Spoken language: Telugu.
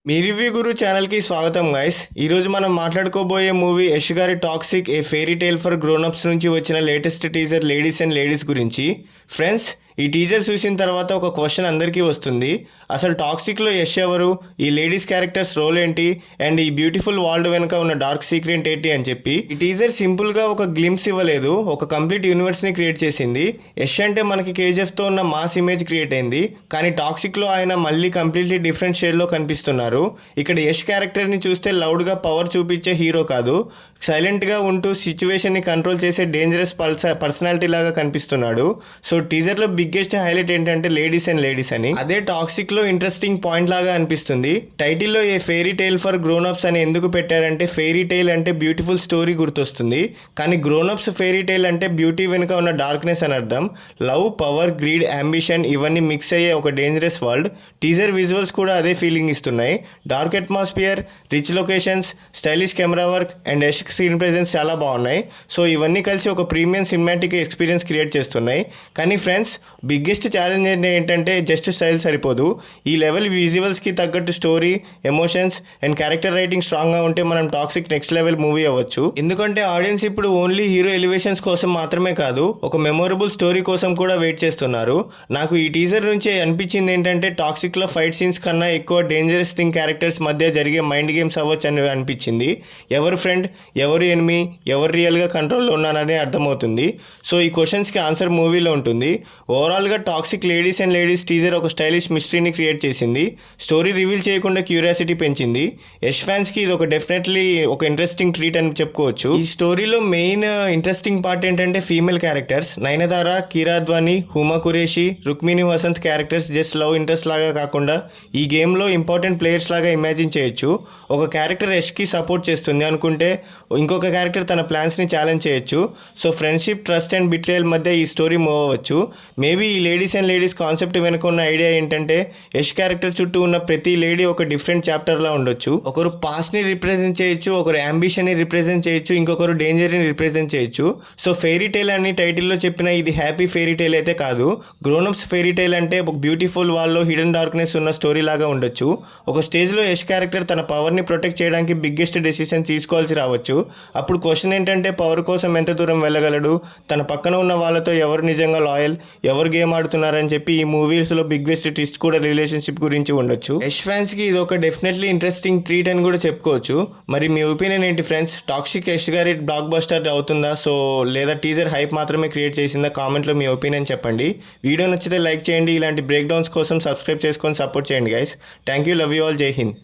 మీ రివ్యూ గురు ఛానల్కి స్వాగతం గైస్. ఈరోజు మనం మాట్లాడుకోబోయే మూవీ యష్ గారి Toxic a fairy tale for grownups నుంచి వచ్చిన latest teaser ladies and ladies గురించి. ఫ్రెండ్స్, ఈ టీజర్ చూసిన తర్వాత ఒక క్వశ్చన్ అందరికీ వస్తుంది. అసలు టాక్సిక్లో యష్ ఎవరు, ఈ లేడీస్ క్యారెక్టర్స్ రోల్ ఏంటి, అండ్ ఈ బ్యూటిఫుల్ వరల్డ్ వెనుక ఉన్న డార్క్ సీక్రెట్ ఏంటి అని చెప్పి. ఈ టీజర్ సింపుల్గా ఒక గ్లిమ్స్ ఇవ్వలేదు, ఒక కంప్లీట్ యూనివర్స్ని క్రియేట్ చేసింది. యష్ అంటే మనకి కేజీఎఫ్తో ఉన్న మాస్ ఇమేజ్ క్రియేట్ అయింది, కానీ టాక్సిక్లో ఆయన మళ్ళీ కంప్లీట్లీ డిఫరెంట్ షేడ్లో కనిపిస్తున్నారు. ఇక్కడ యష్ క్యారెక్టర్ని చూస్తే లౌడ్గా పవర్ చూపించే హీరో కాదు, సైలెంట్గా ఉంటూ సిచ్యువేషన్ని కంట్రోల్ చేసే డేంజరస్ పర్సనాలిటీ లాగా కనిపిస్తున్నాడు. సో టీజర్లో బిగ్గెస్ట్ హైలైట్ ఏంటంటే లేడీస్ అండ్ లేడీస్ అని. అదే టాక్సిక్లో ఇంట్రెస్టింగ్ పాయింట్ లాగా అనిపిస్తుంది. టైటిల్లో ఏ ఫెయిరీ టైల్ ఫర్ గ్రోనప్స్ అని ఎందుకు పెట్టారంటే ఫెయిరీ టైల్ అంటే బ్యూటిఫుల్ స్టోరీ గుర్తొస్తుంది, కానీ గ్రోనప్స్ ఫెయిరీ టైల్ అంటే బ్యూటీ వెనుక ఉన్న డార్క్నెస్ అని అర్థం. లవ్, పవర్, గ్రీడ్, అంబిషన్ ఇవన్నీ మిక్స్ అయ్యే ఒక డేంజరస్ వరల్డ్. టీజర్ విజువల్స్ కూడా అదే ఫీలింగ్ ఇస్తున్నాయి. Dark atmosphere, rich locations, stylish camera work and Yash screen presence చాలా బాగున్నాయి. సో ఇవన్నీ కలిసి ఒక ప్రీమియం సినిమాటిక్ ఎక్స్పీరియన్స్ క్రియేట్ చేస్తున్నాయి. కానీ ఫ్రెండ్స్, బిగ్గెస్ట్ ఛాలెంజ్ ఏంటంటే జస్ట్ స్టైల్ సరిపోదు. ఈ లెవెల్ విజువల్స్కి తగ్గట్టు story, emotions and character writing స్ట్రాంగ్గా ఉంటే మనం టాక్సిక్ నెక్స్ట్ లెవెల్ మూవీ అవ్వచ్చు. ఎందుకంటే ఆడియన్స్ ఇప్పుడు ఓన్లీ హీరో ఎలివేషన్స్ కోసం మాత్రమే కాదు, ఒక మెమొరబుల్ స్టోరీ కోసం కూడా వెయిట్ చేస్తున్నారు. నాకు ఈ టీజర్ నుంచి అనిపించింది ఏంటంటే టాక్సిక్లో ఫైట్ సీన్స్ కన్నా ఎక్కువ డేంజరస్ థింగ్ క్యారెక్టర్స్ మధ్య జరిగే మైండ్ గేమ్స్ అవ్వచ్చు అని అనిపించింది. ఎవరు ఫ్రెండ్, ఎవరు ఎనిమీ, ఎవరు రియల్గా కంట్రోల్లో ఉన్నారని అర్థమవుతుంది. సో ఈ క్వశ్చన్స్కి ఆన్సర్ మూవీలో ఉంటుంది. ఓవరాల్గా toxic ladies and ladies teaser ఒక స్టైలిష్ మిస్టరీని క్రియేట్ చేసింది. స్టోరీ రివీల్ చేయకుండా క్యూరియాసిటీ పెంచింది. యష్ ఫ్యాన్స్కి ఇది ఒక డెఫినెట్లీ ఒక ఇంట్రెస్టింగ్ ట్రీట్ అని చెప్పుకోవచ్చు. ఈ స్టోరీలో మెయిన్ ఇంట్రెస్టింగ్ పార్ట్ ఏంటంటే female characters. Nayanthara, Kiara Advani, Huma Qureshi, Rukmini Vasanth characters just love interest లాగా కాకుండా ఈ గేమ్లో ఇంపార్టెంట్ ప్లేయర్స్ లాగా ఇమాజిన్ చేయొచ్చు. ఒక క్యారెక్టర్ యష్కి సపోర్ట్ చేస్తుంది అనుకుంటే ఇంకొక క్యారెక్టర్ తన ప్లాన్స్ని ఛాలెంజ్ చేయొచ్చు. So friendship, trust and betrayal మధ్య ఈ స్టోరీ మూవ్ అవ్వచ్చు. మేబీ ఈ లేడీస్ అండ్ లేడీస్ కాన్సెప్ట్ వెనుక ఉన్న ఐడియా ఏంటంటే యష్ క్యారెక్టర్ చుట్టూ ఉన్న ప్రతి లేడీ ఒక డిఫరెంట్ చాప్టర్లా ఉండొచ్చు. ఒకరు పాస్ట్ని రిప్రజెంట్ చేయొచ్చు, ఒకరు అంబిషన్ని రిప్రజెంట్ చేయొచ్చు, ఇంకొకరు డేంజర్ని రిప్రజెంట్ చేయొచ్చు. సో ఫెయిరీ టైల్ అని టైటిల్లో చెప్పిన ఇది హ్యాపీ ఫెయిరీ టైల్ అయితే కాదు. గ్రోనప్స్ ఫెయిరీ టైల్ అంటే ఒక బ్యూటిఫుల్ వాళ్ళలో హిడెన్ డార్క్నెస్ ఉన్న స్టోరీ లాగా ఉండొచ్చు. ఒక స్టేజ్లో యష్ క్యారెక్టర్ తన పవర్ని ప్రొటెక్ట్ చేయడానికి బిగ్గెస్ట్ డెసిషన్ తీసుకోవాల్సి రావచ్చు. అప్పుడు క్వశ్చన్ ఏంటంటే పవర్ కోసం ఎంత దూరం వెళ్ళగలడు, తన పక్కన ఉన్న వాళ్ళతో ఎవరు నిజంగా లాయల్, ఎవరు గేమ్ ఆడుతున్నారని చెప్పి ఈ మూవీస్లో బిగ్గెస్ట్ ట్విస్ట్ కూడా రిలేషన్షిప్ గురించి ఉండొచ్చు. యష్ ఫ్యాన్స్కి ఇది ఒక డెఫినెట్లీ ఇంట్రెస్టింగ్ ట్రీట్ అని కూడా చెప్పుకోవచ్చు. మరి మీ ఒపీనియన్ ఏంటి ఫ్రెండ్స్? టాక్సిక్ యష్ గారి బ్లాక్ బస్టర్ అవుతుందా, సో లేదా టీజర్ హైప్ మాత్రమే క్రియేట్ చేసిందా? కామెంట్లో మీ ఒపీనియన్ చెప్పండి. వీడియో నచ్చితే లైక్ చేయండి. ఇలాంటి బ్రేక్ డౌన్స్ కోసం సబ్స్క్రైబ్ చేసుకొని సపోర్ట్ చేయండి guys. Thank you, love you all, జై హింద్.